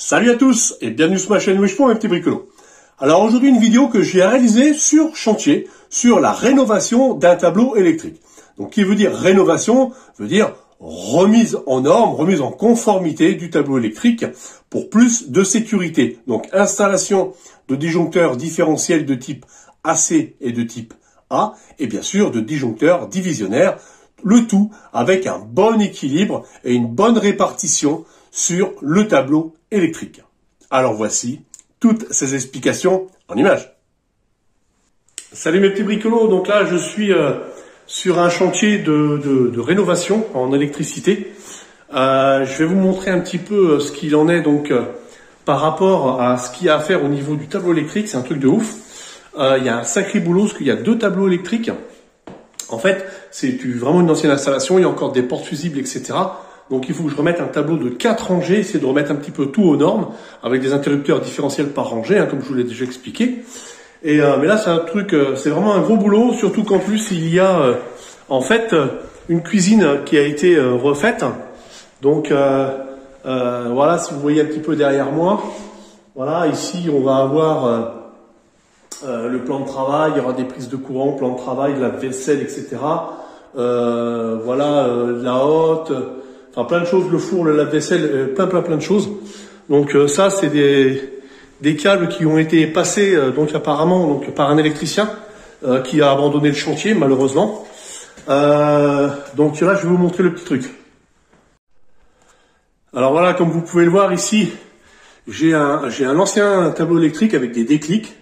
Salut à tous et bienvenue sur ma chaîne Wish.fr, mes petits bricolos. Alors aujourd'hui une vidéo que j'ai réalisée sur chantier, sur la rénovation d'un tableau électrique. Donc qui veut dire rénovation, veut dire remise en norme, remise en conformité du tableau électrique pour plus de sécurité. Donc installation de disjoncteurs différentiels de type AC et de type A et bien sûr de disjoncteurs divisionnaires, le tout avec un bon équilibre et une bonne répartition sur le tableau électrique. Alors voici toutes ces explications en images. Salut mes petits bricolos, donc là je suis sur un chantier de rénovation en électricité. Je vais vous montrer un petit peu ce qu'il en est donc par rapport à ce qu'il y a à faire au niveau du tableau électrique. C'est un truc de ouf. Il y a un sacré boulot parce qu'il y a deux tableaux électriques. En fait, c'est vraiment une ancienne installation, il y a encore des portes fusibles, etc. Donc il faut que je remette un tableau de 4 rangées, essayer de remettre un petit peu tout aux normes, avec des interrupteurs différentiels par rangée, comme je vous l'ai déjà expliqué. Et mais là c'est un truc, c'est vraiment un gros boulot, surtout qu'en plus il y a en fait une cuisine qui a été refaite. Donc voilà, si vous voyez un petit peu derrière moi, voilà, ici on va avoir le plan de travail, il y aura des prises de courant, plan de travail, de la vaisselle, etc. Voilà, la hotte, enfin plein de choses, le four, le lave-vaisselle, plein de choses. Donc ça c'est des câbles qui ont été passés donc apparemment donc par un électricien qui a abandonné le chantier malheureusement. Donc là je vais vous montrer le petit truc. Alors voilà, comme vous pouvez le voir ici, j'ai un ancien tableau électrique avec des déclics.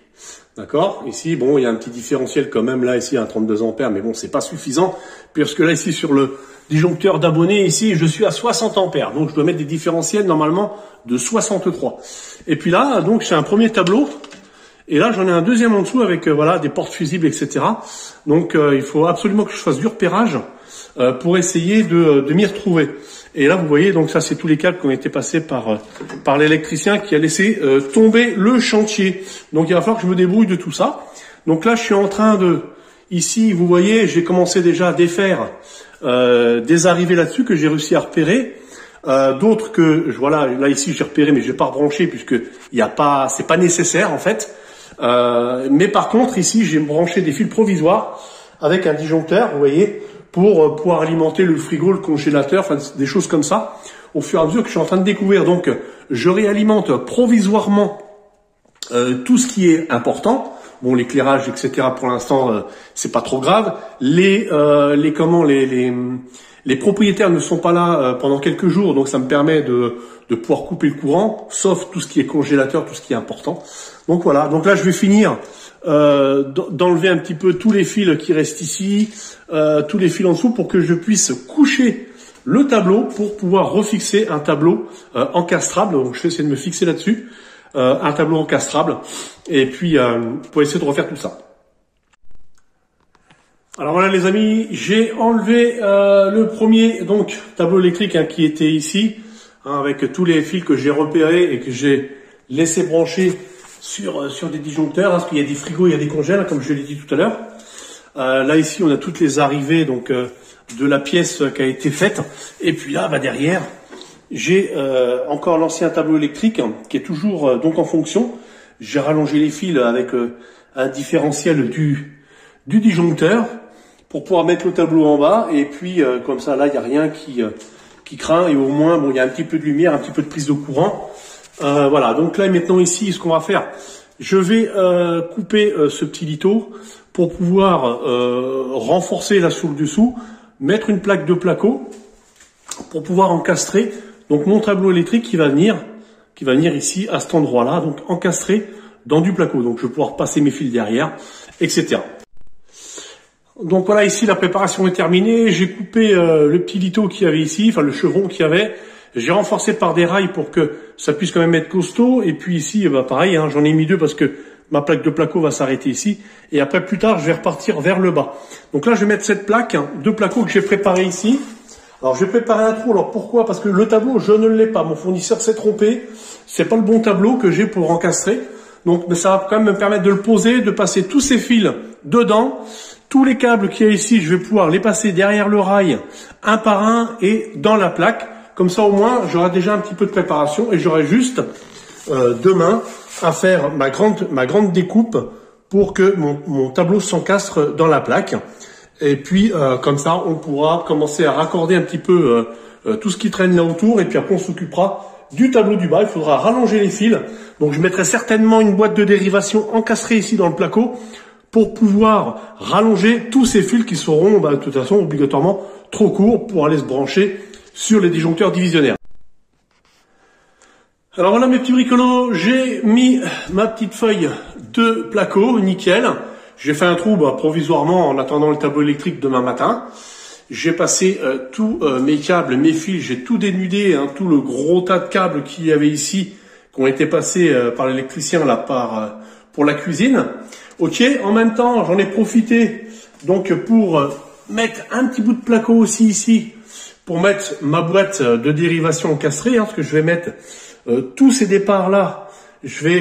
D'accord. Ici, bon, il y a un petit différentiel quand même là, ici, un 32 ampères, mais bon, c'est pas suffisant, puisque là, ici, sur le disjoncteur d'abonnés, ici, je suis à 60 ampères. Donc, je dois mettre des différentiels, normalement, de 63. Et puis là, donc, j'ai un premier tableau. Et là, j'en ai un deuxième en dessous avec, voilà, des portes fusibles, etc. Donc, il faut absolument que je fasse du repérage, pour essayer de m'y retrouver. Et là, vous voyez, donc ça, c'est tous les câbles qui ont été passés par l'électricien qui a laissé tomber le chantier. Donc, il va falloir que je me débrouille de tout ça. Donc là, je suis en train ici, vous voyez, j'ai commencé déjà à défaire des arrivées là-dessus que j'ai réussi à repérer. D'autres que, voilà, là ici, j'ai repéré, mais je vais pas rebrancher puisque c'est pas nécessaire en fait. Mais par contre, ici, j'ai branché des fils provisoires avec un disjoncteur, vous voyez, pour pouvoir alimenter le frigo, le congélateur, enfin des choses comme ça, au fur et à mesure que je suis en train de découvrir. Donc, je réalimente provisoirement tout ce qui est important. Bon, l'éclairage, etc. Pour l'instant, c'est pas trop grave. Les propriétaires ne sont pas là pendant quelques jours, donc ça me permet de pouvoir couper le courant, sauf tout ce qui est congélateur, tout ce qui est important. Donc voilà. Donc là, je vais finir d'enlever un petit peu tous les fils qui restent ici, tous les fils en dessous pour que je puisse coucher le tableau pour pouvoir refixer un tableau encastrable. Donc je vais essayer de me fixer là-dessus, un tableau encastrable et puis pour essayer de refaire tout ça. Alors voilà les amis, j'ai enlevé le premier donc tableau électrique qui était ici, avec tous les fils que j'ai repérés et que j'ai laissé brancher sur des disjoncteurs, parce qu'il y a des frigos, il y a des congèles, comme je l'ai dit tout à l'heure. Là ici, on a toutes les arrivées donc de la pièce qui a été faite. Et puis là, derrière, j'ai encore l'ancien tableau électrique qui est toujours donc en fonction. J'ai rallongé les fils avec un différentiel du disjoncteur pour pouvoir mettre le tableau en bas. Et puis comme ça, là, il n'y a rien qui craint. Et au moins, bon, il y a un petit peu de lumière, un petit peu de prise de courant. Voilà, donc là maintenant ici, ce qu'on va faire, je vais couper ce petit lito pour pouvoir renforcer là sur le dessous, mettre une plaque de placo pour pouvoir encastrer donc mon tableau électrique qui va venir ici à cet endroit-là, donc encastré dans du placo. Donc je vais pouvoir passer mes fils derrière, etc. Donc voilà, ici la préparation est terminée. J'ai coupé le petit lito qu'il y avait ici, enfin le chevron qu'il y avait. J'ai renforcé par des rails pour que ça puisse quand même être costaud. Et puis ici, pareil, j'en ai mis deux parce que ma plaque de placo va s'arrêter ici. Et après, plus tard, je vais repartir vers le bas. Donc là, je vais mettre cette plaque de placo que j'ai préparée ici. Alors, je vais préparer un trou. Alors, pourquoi? Parce que le tableau, je ne l'ai pas. Mon fournisseur s'est trompé. C'est pas le bon tableau que j'ai pour encastrer. Donc, mais ça va quand même me permettre de le poser, de passer tous ces fils dedans. Tous les câbles qu'il y a ici, je vais pouvoir les passer derrière le rail, un par un, et dans la plaque. Comme ça, au moins, j'aurai déjà un petit peu de préparation et j'aurai juste demain à faire ma grande découpe pour que mon tableau s'encastre dans la plaque. Et puis comme ça, on pourra commencer à raccorder un petit peu tout ce qui traîne là autour. Et puis après, on s'occupera du tableau du bas. Il faudra rallonger les fils. Donc je mettrai certainement une boîte de dérivation encastrée ici dans le placo pour pouvoir rallonger tous ces fils qui seront de toute façon obligatoirement trop courts pour aller se brancher sur les disjoncteurs divisionnaires. Alors voilà mes petits bricolos, j'ai mis ma petite feuille de placo, nickel. J'ai fait un trou provisoirement en attendant le tableau électrique demain matin. J'ai passé tous mes câbles, mes fils, j'ai tout dénudé, tout le gros tas de câbles qu'il y avait ici, qui ont été passés par l'électricien là pour la cuisine. Ok, en même temps j'en ai profité donc pour mettre un petit bout de placo aussi ici, pour mettre ma boîte de dérivation encastrée, parce que je vais mettre tous ces départs là,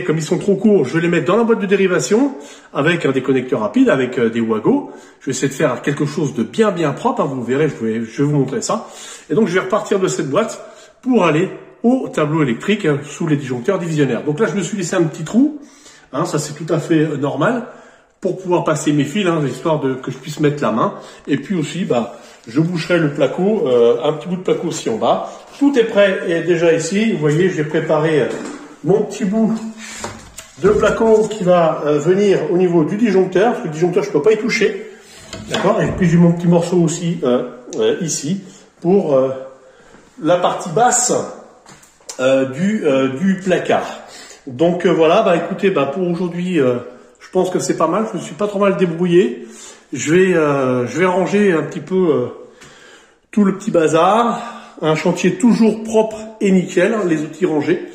comme ils sont trop courts, je vais les mettre dans la boîte de dérivation avec des connecteurs rapides, avec des Wago. Je vais essayer de faire quelque chose de bien propre, vous verrez, je vais vous montrer ça. Et donc je vais repartir de cette boîte pour aller au tableau électrique sous les disjoncteurs divisionnaires. Donc là je me suis laissé un petit trou, ça c'est tout à fait normal, pour pouvoir passer mes fils, histoire que je puisse mettre la main. Et puis aussi, je boucherai le placo, un petit bout de placo aussi en bas. Tout est prêt et déjà ici. Vous voyez, j'ai préparé mon petit bout de placo qui va venir au niveau du disjoncteur. Parce que le disjoncteur, je ne peux pas y toucher. D'accord. Et puis j'ai mon petit morceau aussi ici pour la partie basse du placard. Donc voilà, écoutez, pour aujourd'hui, je pense que c'est pas mal. Je me suis pas trop mal débrouillé. Je vais ranger un petit peu tout le petit bazar. Un chantier toujours propre et nickel, les outils rangés.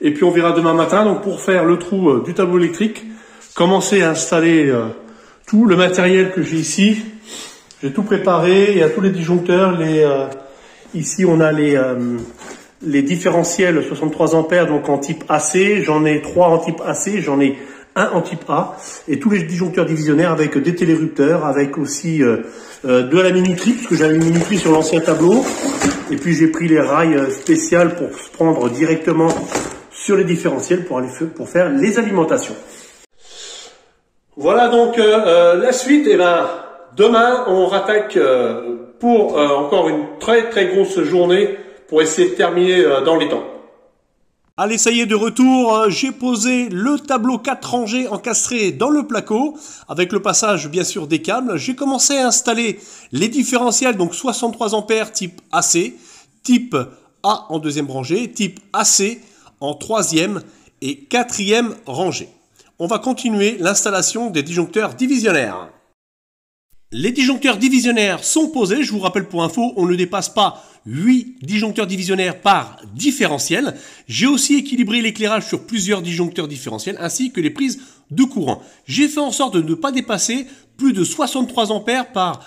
Et puis on verra demain matin, donc pour faire le trou du tableau électrique, commencer à installer tout le matériel que j'ai ici. J'ai tout préparé, il y a tous les disjoncteurs. Ici on a les différentiels 63 ampères donc en type AC. J'en ai 3 en type AC, j'en ai un en type A, et tous les disjoncteurs divisionnaires avec des télérupteurs, avec aussi de la minuterie, parce que j'avais une minuterie sur l'ancien tableau, et puis j'ai pris les rails spéciales pour se prendre directement sur les différentiels pour faire les alimentations. Voilà donc la suite. Et demain on rattaque pour encore une très grosse journée pour essayer de terminer dans les temps. Allez, ça y est, de retour, j'ai posé le tableau 4 rangées encastré dans le placo, avec le passage bien sûr des câbles. J'ai commencé à installer les différentiels, donc 63 ampères type AC, type A en deuxième rangée, type AC en troisième et quatrième rangée. On va continuer l'installation des disjoncteurs divisionnaires. Les disjoncteurs divisionnaires sont posés. Je vous rappelle pour info, on ne dépasse pas 8 disjoncteurs divisionnaires par différentiel. J'ai aussi équilibré l'éclairage sur plusieurs disjoncteurs différentiels ainsi que les prises de courant. J'ai fait en sorte de ne pas dépasser plus de 63 ampères par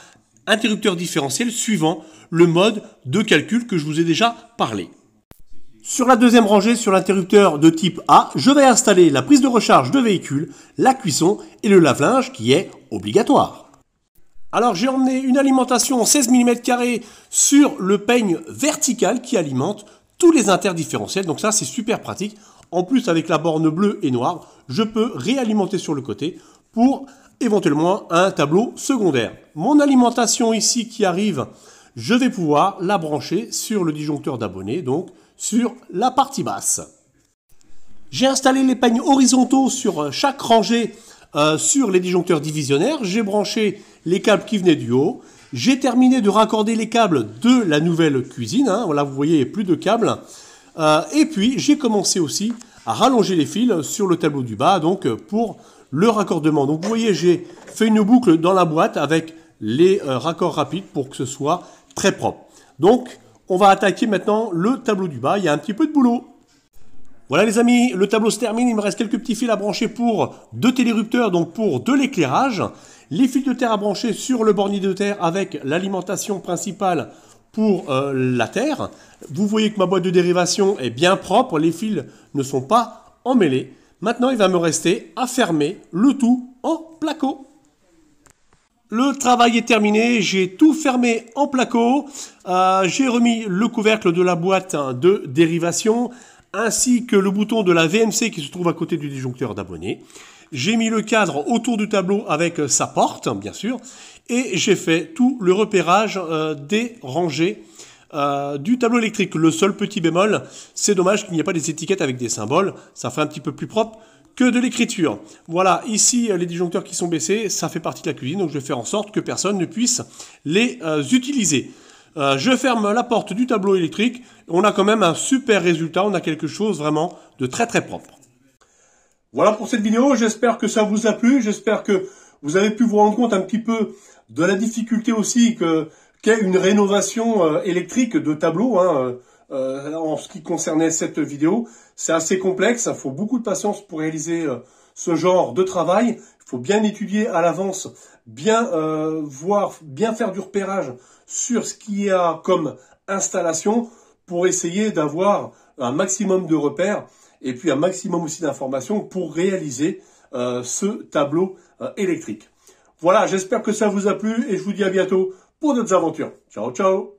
interrupteur différentiel suivant le mode de calcul que je vous ai déjà parlé. Sur la deuxième rangée, sur l'interrupteur de type A, je vais installer la prise de recharge de véhicule, la cuisson et le lave-linge qui est obligatoire. Alors j'ai emmené une alimentation en 16 mm² sur le peigne vertical qui alimente tous les interdifférentiels. Donc ça c'est super pratique. En plus avec la borne bleue et noire, je peux réalimenter sur le côté pour éventuellement un tableau secondaire. Mon alimentation ici qui arrive, je vais pouvoir la brancher sur le disjoncteur d'abonné, donc sur la partie basse. J'ai installé les peignes horizontaux sur chaque rangée sur les disjoncteurs divisionnaires. J'ai branché les câbles qui venaient du haut. J'ai terminé de raccorder les câbles de la nouvelle cuisine. Voilà, vous voyez, plus de câbles. Et puis, j'ai commencé aussi à rallonger les fils sur le tableau du bas, donc pour le raccordement. Donc, vous voyez, j'ai fait une boucle dans la boîte avec les raccords rapides pour que ce soit très propre. Donc, on va attaquer maintenant le tableau du bas. Il y a un petit peu de boulot. Voilà les amis, le tableau se termine, il me reste quelques petits fils à brancher pour 2 télérupteurs, donc pour de l'éclairage. Les fils de terre à brancher sur le bornier de terre avec l'alimentation principale pour la terre. Vous voyez que ma boîte de dérivation est bien propre, les fils ne sont pas emmêlés. Maintenant, il va me rester à fermer le tout en placo. Le travail est terminé, j'ai tout fermé en placo. J'ai remis le couvercle de la boîte de dérivation ainsi que le bouton de la VNC qui se trouve à côté du disjoncteur d'abonné. J'ai mis le cadre autour du tableau avec sa porte, bien sûr, et j'ai fait tout le repérage des rangées du tableau électrique. Le seul petit bémol, c'est dommage qu'il n'y ait pas des étiquettes avec des symboles, ça fait un petit peu plus propre que de l'écriture. Voilà, ici les disjoncteurs qui sont baissés, ça fait partie de la cuisine, donc je vais faire en sorte que personne ne puisse les utiliser. Je ferme la porte du tableau électrique, on a quand même un super résultat, on a quelque chose vraiment de très très propre. Voilà pour cette vidéo, j'espère que ça vous a plu, j'espère que vous avez pu vous rendre compte un petit peu de la difficulté aussi qu'est une rénovation électrique de tableau, en ce qui concernait cette vidéo. C'est assez complexe, il faut beaucoup de patience pour réaliser ce genre de travail. Il faut bien étudier à l'avance, bien voir, bien faire du repérage sur ce qu'il y a comme installation pour essayer d'avoir un maximum de repères et puis un maximum aussi d'informations pour réaliser ce tableau électrique. Voilà, j'espère que ça vous a plu et je vous dis à bientôt pour d'autres aventures. Ciao, ciao!